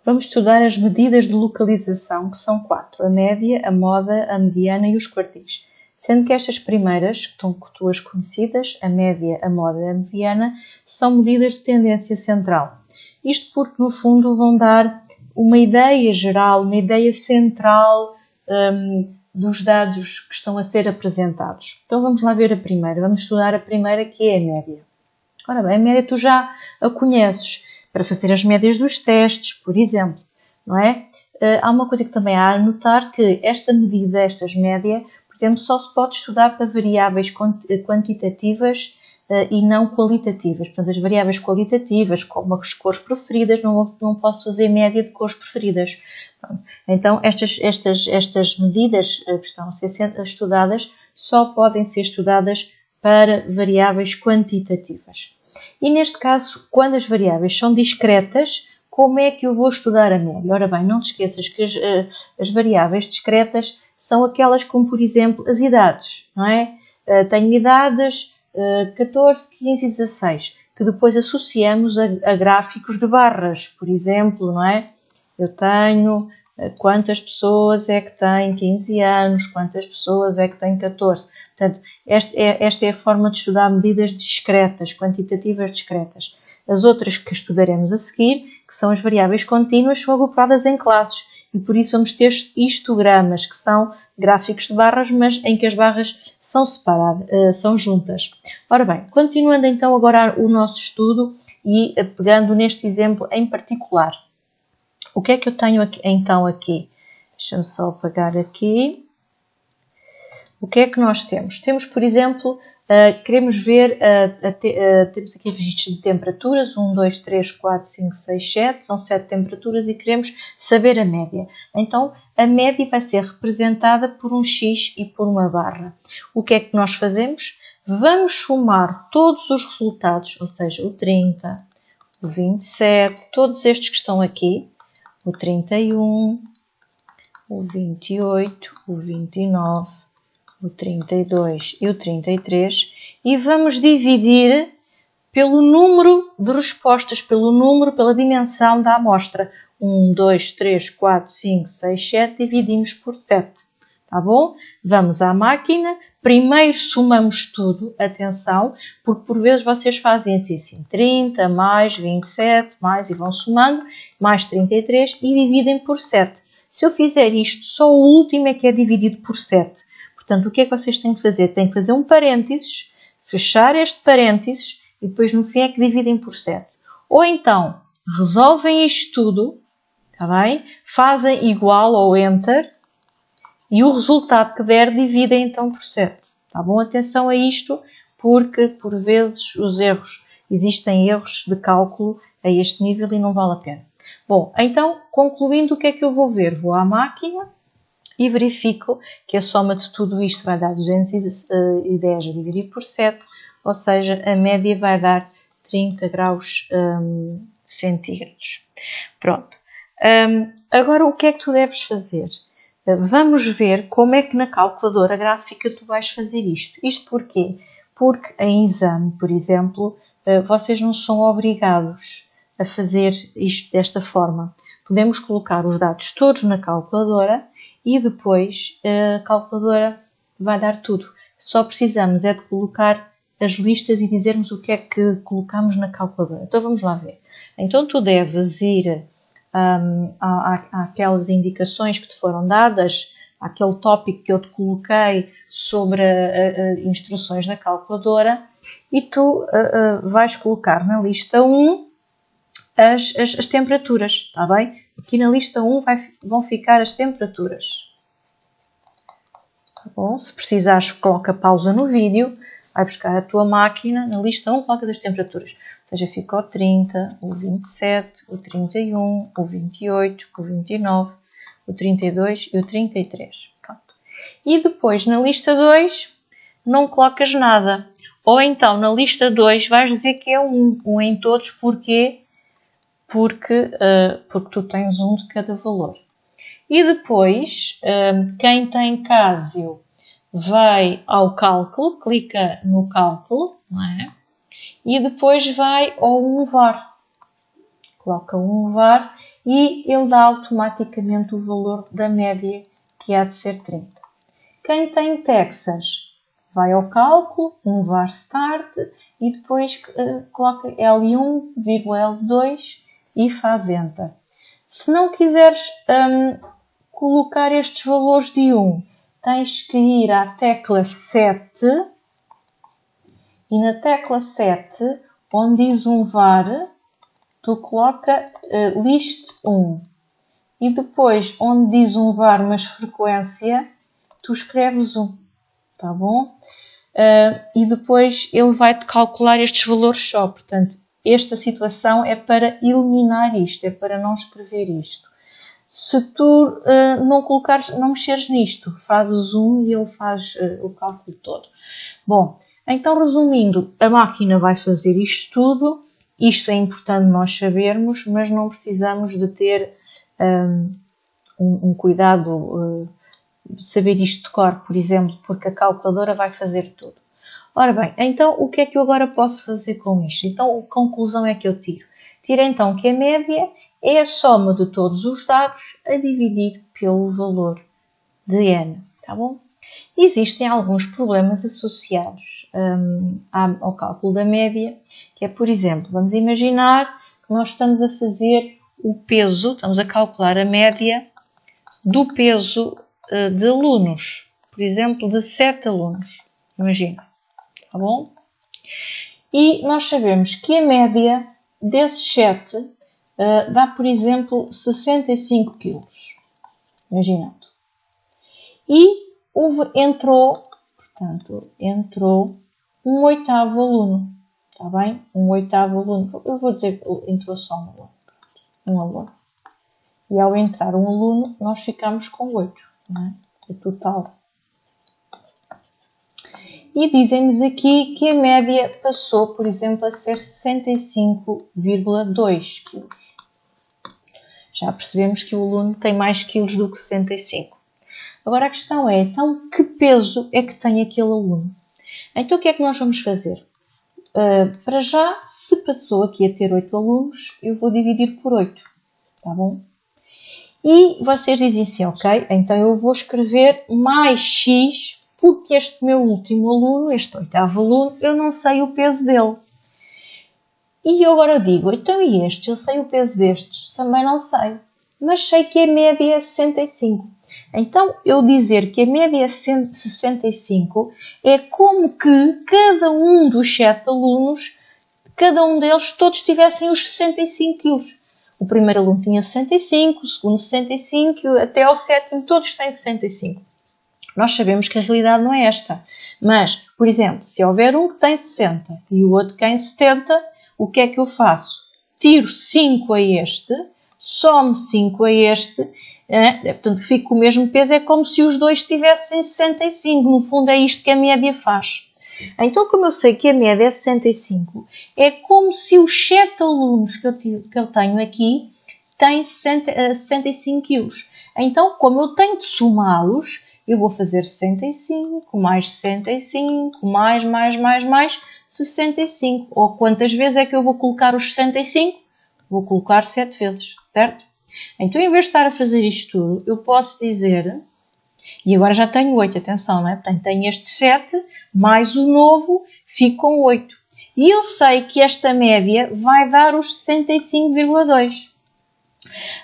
Vamos estudar as medidas de localização, que são 4. A média, a moda, a mediana e os quartis. Sendo que estas primeiras, que estão tuas conhecidas, a média, a moda e a mediana, são medidas de tendência central. Isto porque, no fundo, vão dar uma ideia geral, uma ideia central dos dados que estão a ser apresentados. Então vamos lá ver a primeira. Vamos estudar a primeira, que é a média. Ora bem, a média tu já a conheces para fazer as médias dos testes, por exemplo, não é? Há uma coisa que também há a notar, que esta medida, estas médias, por exemplo, só se pode estudar para variáveis quantitativas e não qualitativas. Portanto, as variáveis qualitativas, como as cores preferidas, não posso fazer média de cores preferidas. Então, estas medidas que estão a ser estudadas só podem ser estudadas para variáveis quantitativas. E neste caso, quando as variáveis são discretas, como é que eu vou estudar a média? Ora bem, não te esqueças que as variáveis discretas são aquelas como, por exemplo, as idades, não é? Tenho idades 14, 15 e 16, que depois associamos a gráficos de barras, por exemplo, não é? Eu tenho quantas pessoas é que têm 15 anos, quantas pessoas é que têm 14. Portanto, esta é a forma de estudar medidas discretas, quantitativas discretas. As outras que estudaremos a seguir, que são as variáveis contínuas, são agrupadas em classes. E por isso vamos ter histogramas, que são gráficos de barras, mas em que as barras são separadas, são juntas. Ora bem, continuando então agora o nosso estudo e pegando neste exemplo em particular. O que é que eu tenho aqui, então aqui? Deixa-me só apagar aqui. O que é que nós temos? Temos, por exemplo, queremos ver, temos aqui registros de temperaturas, 1, 2, 3, 4, 5, 6, 7, são 7 temperaturas e queremos saber a média. Então, a média vai ser representada por um X e por uma barra. O que é que nós fazemos? Vamos somar todos os resultados, ou seja, o 30, o 27, todos estes que estão aqui, o 31, o 28, o 29, o 32 e o 33 e vamos dividir pelo número de respostas, pela dimensão da amostra. 1, 2, 3, 4, 5, 6, 7, dividimos por 7. Tá bom? Vamos à máquina. Primeiro somamos tudo, atenção, porque por vezes vocês fazem assim, 30 mais 27, mais e vão somando, mais 33 e dividem por 7. Se eu fizer isto, só o último é que é dividido por 7. Portanto, o que é que vocês têm que fazer? Têm que fazer um parênteses, fechar este parênteses e depois no fim é que dividem por 7. Ou então, resolvem isto tudo, tá bem? Fazem igual ou enter e o resultado que der dividem então por 7. Tá bom? Atenção a isto, porque por vezes existem erros de cálculo a este nível e não vale a pena. Bom, então, concluindo, o que é que eu vou ver? Vou à máquina e verifico que a soma de tudo isto vai dar 210 dividido por 7, ou seja, a média vai dar 30 graus centígrados. Pronto. Agora, o que é que tu deves fazer? Vamos ver como é que na calculadora gráfica tu vais fazer isto. Isto porquê? Porque em exame, por exemplo, vocês não são obrigados a fazer isto desta forma. Podemos colocar os dados todos na calculadora e depois a calculadora vai dar tudo. Só precisamos é de colocar as listas e dizermos o que é que colocamos na calculadora. Então vamos lá ver. Então tu deves ir àquelas indicações que te foram dadas, àquele tópico que eu te coloquei sobre instruções da calculadora e tu vais colocar na lista 1 as temperaturas, está bem? Aqui na lista 1 vão ficar as temperaturas. Tá bom? Se precisares, coloca pausa no vídeo, vai buscar a tua máquina, na lista 1 coloca as temperaturas. Ou seja, fica o 30, o 27, o 31, o 28, o 29, o 32 e o 33. Pronto. E depois, na lista 2, não colocas nada. Ou então, na lista 2, vais dizer que é 1. 1 em todos, porquê? Porque tu tens 1 de cada valor. E depois, quem tem Casio vai ao cálculo, clica no cálculo, não é? E depois vai ao 1 var. Coloca 1 var e ele dá automaticamente o valor da média, que há de ser 30. Quem tem Texas vai ao cálculo, var start e depois coloca L1, L2 e faz Enter. Se não quiseres colocar estes valores de 1, tens que ir à tecla 7 e na tecla 7, onde diz var, tu coloca list 1 e depois onde diz var mas frequência, tu escreves 1, tá bom? E depois ele vai-te calcular estes valores só, portanto, esta situação é para eliminar isto, é para não escrever isto. Se tu não mexeres nisto, fazes 1 e ele faz o cálculo todo. Bom, então resumindo, a máquina vai fazer isto tudo. Isto é importante nós sabermos, mas não precisamos de ter um cuidado de saber isto de cor, por exemplo, porque a calculadora vai fazer tudo. Ora bem, então o que é que eu agora posso fazer com isto? Então, a conclusão é que eu tiro. Tiro então que a média é a soma de todos os dados a dividir pelo valor de n, tá bom? Existem alguns problemas associados ao cálculo da média, que é, por exemplo, vamos imaginar que nós estamos a fazer o peso, estamos a calcular a média do peso de alunos, por exemplo, de 7 alunos, imagina, tá bom? E nós sabemos que a média desses 7 dá, por exemplo, 65 kg, imaginando. E entrou um oitavo aluno, está bem? Um oitavo aluno, eu vou dizer que entrou só um aluno. E ao entrar um aluno, nós ficamos com 8, não é? O total. E dizem-nos aqui que a média passou, por exemplo, a ser 65,2 kg. Já percebemos que o aluno tem mais quilos do que 65. Agora a questão é, então, que peso é que tem aquele aluno? Então, o que é que nós vamos fazer? Para já, se passou aqui a ter 8 alunos, eu vou dividir por 8, tá bom? E vocês dizem assim, ok, então eu vou escrever mais x, porque este meu último aluno, este oitavo aluno, eu não sei o peso dele. E eu agora digo, então e este? Eu sei o peso destes? Também não sei. Mas sei que a média é 65. Então, eu dizer que a média é 65 é como que cada um dos 7 alunos, cada um deles, todos tivessem os 65 kg. O primeiro aluno tinha 65, o segundo 65, até ao sétimo todos têm 65. Nós sabemos que a realidade não é esta. Mas, por exemplo, se houver um que tem 60 e o outro que tem 70, o que é que eu faço? Tiro 5 a este, somo 5 a este, portanto, fico com o mesmo peso, é como se os dois tivessem 65. No fundo, é isto que a média faz. Então, como eu sei que a média é 65, é como se os 7 alunos que eu tenho aqui têm 65 kg. Então, como eu tenho de somá-los, eu vou fazer 65, mais 65, mais 65. Ou quantas vezes é que eu vou colocar os 65? Vou colocar 7 vezes, certo? Então, em vez de estar a fazer isto tudo, eu posso dizer... E agora já tenho 8, atenção, não é? Portanto, tenho estes 7, mais o novo, fico com 8. E eu sei que esta média vai dar os 65,2.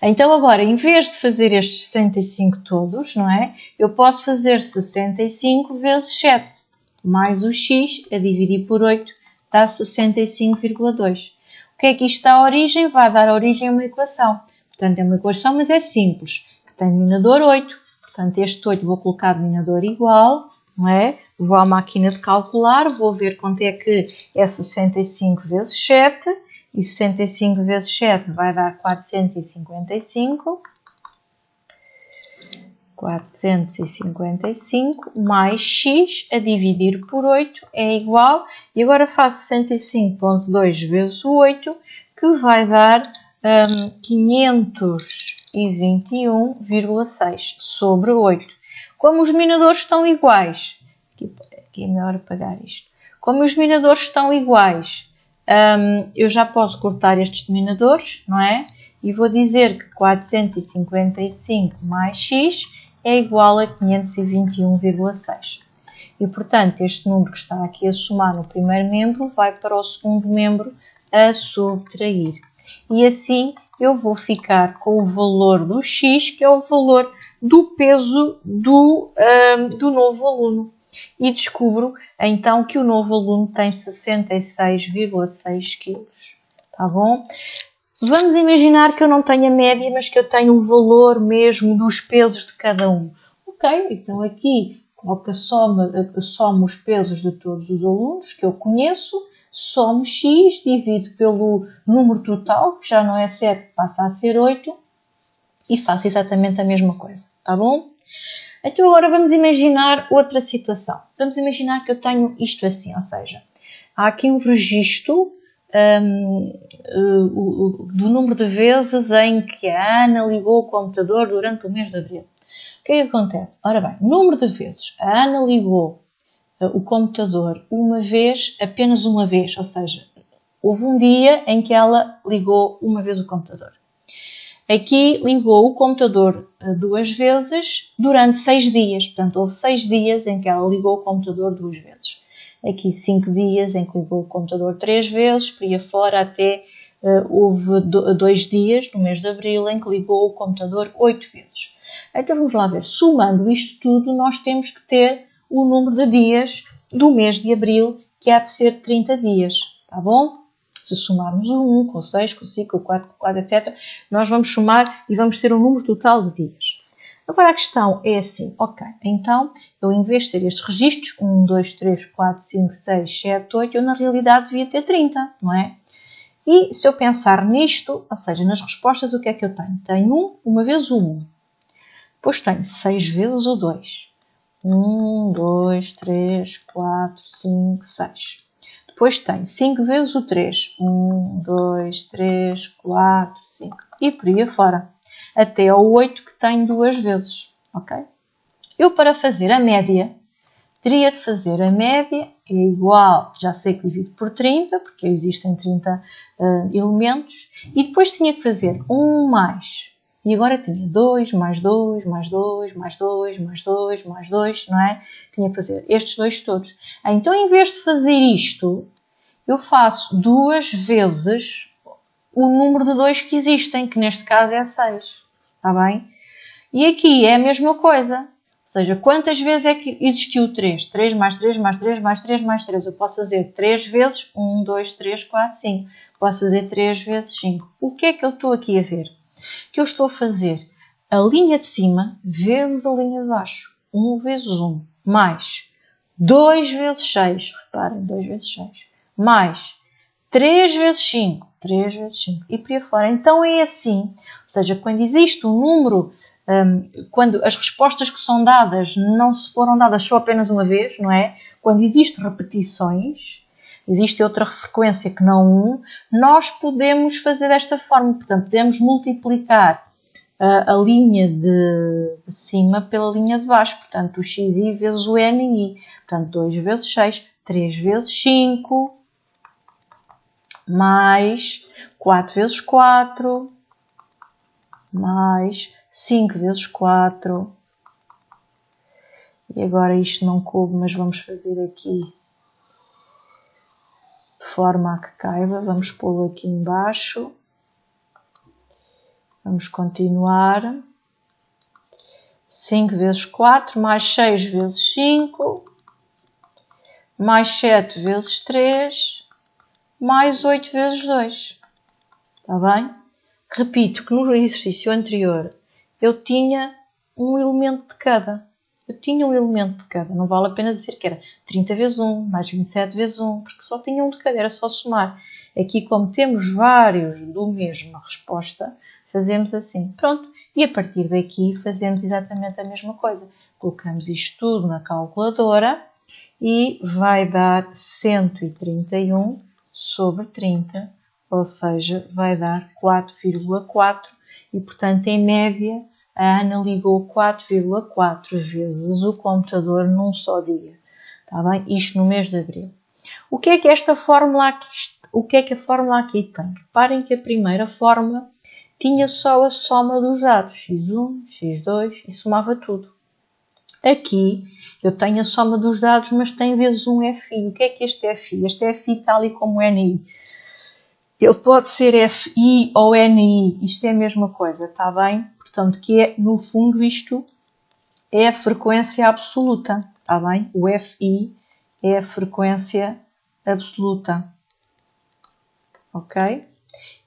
Então, agora, em vez de fazer estes 65 todos, não é? Eu posso fazer 65 vezes 7, mais o x, a dividir por 8, dá 65,2. O que é que isto dá a origem? Vai dar a origem a uma equação. Portanto, é uma equação, mas é simples, que tem denominador 8. Portanto, este 8 vou colocar denominador igual, não é? Vou à máquina de calcular, vou ver quanto é que é 65 vezes 7. E 65 vezes 7 vai dar 455. 455 mais x a dividir por 8 é igual. E agora faço 65,2 vezes 8, que vai dar 521,6 sobre 8. Como os denominadores estão iguais, aqui é melhor apagar isto. Como os denominadores estão iguais, eu já posso cortar estes denominadores, não é? e vou dizer que 455 mais x é igual a 521,6. E, portanto, este número que está aqui a somar no primeiro membro vai para o segundo membro a subtrair. E assim eu vou ficar com o valor do x, que é o valor do peso do novo aluno. E descubro, então, que o novo aluno tem 66,6 kg. Tá bom? Vamos imaginar que eu não tenho a média, mas que eu tenho o valor mesmo dos pesos de cada um. Ok, então aqui coloco somo os pesos de todos os alunos que eu conheço, somo x, divido pelo número total, que já não é 7, passa a ser 8, e faço exatamente a mesma coisa, tá bom? Então agora vamos imaginar outra situação. Vamos imaginar que eu tenho isto assim, ou seja, há aqui um registro do número de vezes em que a Ana ligou o computador durante o mês de abril. O que é que acontece? Ora bem, número de vezes a Ana ligou o computador uma vez, apenas uma vez, ou seja, houve um dia em que ela ligou uma vez o computador. Aqui ligou o computador 2 vezes durante 6 dias, portanto houve 6 dias em que ela ligou o computador 2 vezes. Aqui 5 dias em que ligou o computador 3 vezes, por aí afora até houve 2 dias no mês de abril em que ligou o computador 8 vezes. Então vamos lá ver, somando isto tudo nós temos que ter o número de dias do mês de abril, que há de ser 30 dias, tá bom? Se somarmos o 1 com o 6, com o 5, com o 4, com o 4, etc., nós vamos somar e vamos ter um número total de dias. Agora a questão é assim, ok, então eu em vez de ter estes registros, 1, 2, 3, 4, 5, 6, 7, 8, eu na realidade devia ter 30, não é? E se eu pensar nisto, ou seja, nas respostas, o que é que eu tenho? Tenho uma vez o 1, depois tenho 6 vezes o 2. 1, 2, 3, 4, 5, 6. Depois tenho 5 vezes o 3. 1, 2, 3, 4, 5. E por aí afora. Até ao 8 que tenho 2 vezes. Ok? Eu para fazer a média, teria de fazer a média é igual, já sei que divido por 30, porque existem 30 elementos. E depois tinha que fazer 1 mais. E agora tinha 2, mais 2, mais 2, mais 2, mais 2, mais 2, não é? Tinha que fazer estes dois todos. Então, em vez de fazer isto, eu faço 2 vezes o número de 2 que existem, que neste caso é 6. Está bem? E aqui é a mesma coisa. Ou seja, quantas vezes é que existiu 3? 3 mais 3 mais 3 mais 3 mais 3. Eu posso fazer 3 vezes 1, 2, 3, 4, 5. Posso fazer 3 vezes 5. O que é que eu estou aqui a ver? Que eu estou a fazer a linha de cima vezes a linha de baixo. 1 vezes 1 mais 2 vezes 6. Reparem, 2 vezes 6. Mais 3 vezes 5. 3 vezes 5. E por aí fora. Então é assim. Ou seja, quando existe um número, quando as respostas que são dadas não se foram dadas só apenas uma vez, não é? Quando existem repetições, existe outra frequência que não 1, nós podemos fazer desta forma. Portanto, podemos multiplicar a linha de cima pela linha de baixo. Portanto, o xi vezes o ni. Portanto, 2 vezes 6, 3 vezes 5, mais 4 vezes 4, mais 5 vezes 4. E agora isto não coube, mas vamos fazer aqui de forma a que caiba. Vamos pô-lo aqui embaixo. Vamos continuar. 5 vezes 4, mais 6 vezes 5, mais 7 vezes 3, mais 8 vezes 2. Está bem? Repito que no exercício anterior eu tinha um elemento de cada. Não vale a pena dizer que era 30 vezes 1, mais 27 vezes 1, porque só tinha um de cada, era só somar. Aqui, como temos vários do mesmo resposta, fazemos assim. Pronto. E a partir daqui fazemos exatamente a mesma coisa. Colocamos isto tudo na calculadora e vai dar 131 sobre 30, ou seja, vai dar 4,4 e, portanto, em média, a Ana ligou 4,4 vezes o computador num só dia. Está bem? Isto no mês de abril. O que é que esta fórmula aqui, a fórmula aqui tem? Reparem que a primeira fórmula tinha só a soma dos dados, x1, x2 e somava tudo. Aqui eu tenho a soma dos dados, mas tem vezes um FI. O que é este FI? Este FI está ali como NI. Ele pode ser FI ou NI, isto é a mesma coisa, está bem? Portanto, que é, no fundo, isto é a frequência absoluta, está bem? O FI é a frequência absoluta, ok?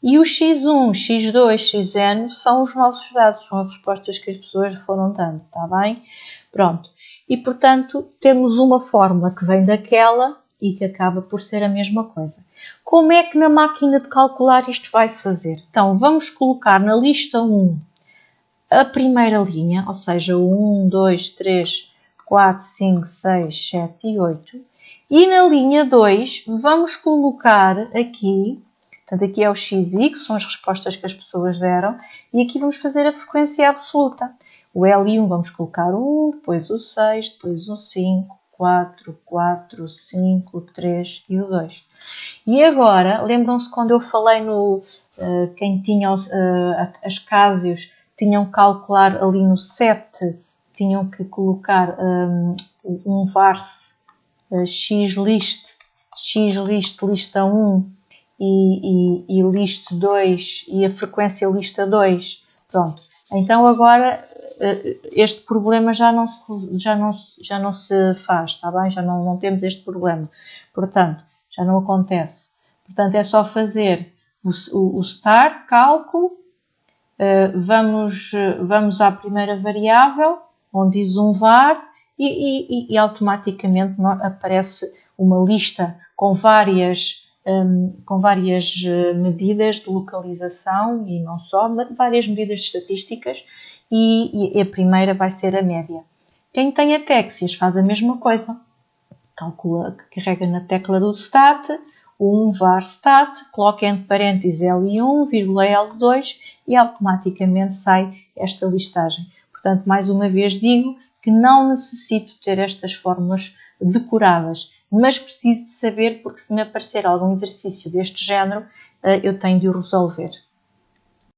E o x1, x2, xn são os nossos dados, são as respostas que as pessoas foram dando, está bem? Pronto. E, portanto, temos uma fórmula que vem daquela e que acaba por ser a mesma coisa. Como é que na máquina de calcular isto vai-se fazer? Então, vamos colocar na lista 1 a primeira linha, ou seja, o 1, 2, 3, 4, 5, 6, 7 e 8. E na linha 2 vamos colocar aqui, portanto aqui é o xi, que são as respostas que as pessoas deram, e aqui vamos fazer a frequência absoluta. O L1 vamos colocar o 1, depois o 6, depois o 5, 4, 4, 5, 3 e o 2. E agora, lembram-se quando eu falei no quem tinha as Casios, tinham que calcular ali no 7, tinham que colocar um var xlist, lista 1 e list 2 e a frequência lista 2. Pronto. Então agora este problema já não se faz, está bem? Já não temos este problema. Portanto, já não acontece. Portanto, é só fazer o start, cálculo, vamos à primeira variável, onde diz um var, e automaticamente aparece uma lista com várias medidas de localização e não só, mas várias medidas estatísticas, e a primeira vai ser a média. Quem tem atéxias faz a mesma coisa. Calcula, carrega na tecla do stat, 1 var stat, coloca entre parênteses L1, L2 e automaticamente sai esta listagem. Portanto, mais uma vez digo que não necessito ter estas fórmulas decoradas, mas preciso de saber porque se me aparecer algum exercício deste género, eu tenho de o resolver.